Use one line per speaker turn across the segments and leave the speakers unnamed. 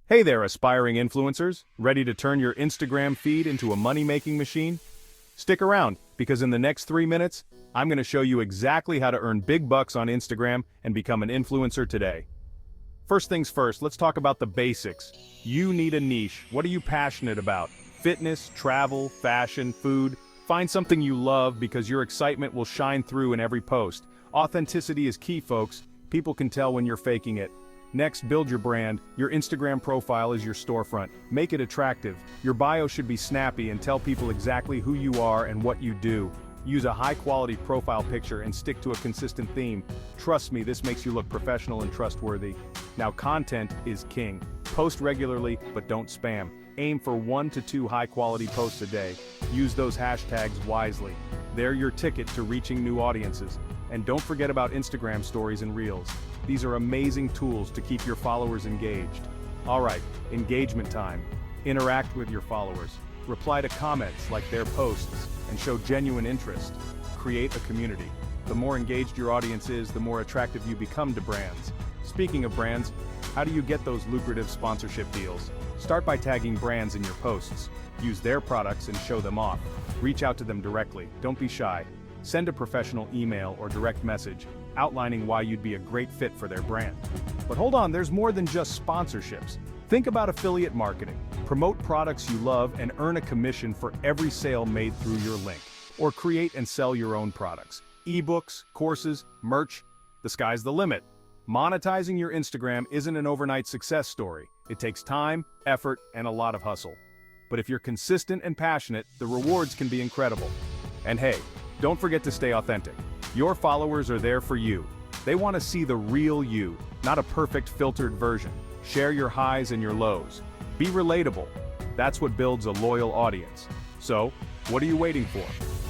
Hey there, aspiring influencers. Ready to turn your Instagram feed into a money-making machine? Stick around, because in the next 3 minutes, I'm going to show you exactly how to earn big bucks on Instagram and become an influencer today. First things first, let's talk about the basics. You need a niche. What are you passionate about? Fitness, travel, fashion, food? Find something you love because your excitement will shine through in every post. Authenticity is key, folks. People can tell when you're faking it. Next, build your brand. Your Instagram profile is your storefront. Make it attractive. Your bio should be snappy and tell people exactly who you are and what you do. Use a high-quality profile picture and stick to a consistent theme. Trust me, this makes you look professional and trustworthy. Now, content is king. Post regularly, but don't spam. Aim for 1 to 2 high-quality posts a day. Use those hashtags wisely. They're your ticket to reaching new audiences. And don't forget about Instagram stories and reels. These are amazing tools to keep your followers engaged. Alright, engagement time. Interact with your followers. Reply to comments, like their posts, and show genuine interest. Create a community. The more engaged your audience is, the more attractive you become to brands. Speaking of brands, how do you get those lucrative sponsorship deals? Start by tagging brands in your posts. Use their products and show them off. Reach out to them directly. Don't be shy. Send a professional email or direct message, outlining why you'd be a great fit for their brand. But hold on, there's more than just sponsorships. Think about affiliate marketing. Promote products you love and earn a commission for every sale made through your link. Or create and sell your own products. Ebooks, courses, merch, the sky's the limit. Monetizing your Instagram isn't an overnight success story. It takes time, effort, and a lot of hustle. But if you're consistent and passionate, the rewards can be incredible. And hey, don't forget to stay authentic. Your followers are there for you. They want to see the real you, not a perfect filtered version. Share your highs and your lows. Be relatable. That's what builds a loyal audience. So, what are you waiting for?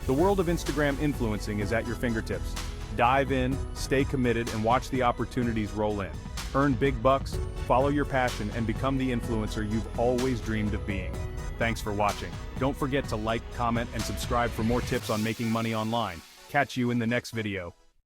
The world of Instagram influencing is at your fingertips. Dive in, stay committed, and watch the opportunities roll in. Earn big bucks, follow your passion, and become the influencer you've always dreamed of being. Thanks for watching. Don't forget to like, comment, and subscribe for more tips on making money online. Catch you in the next video.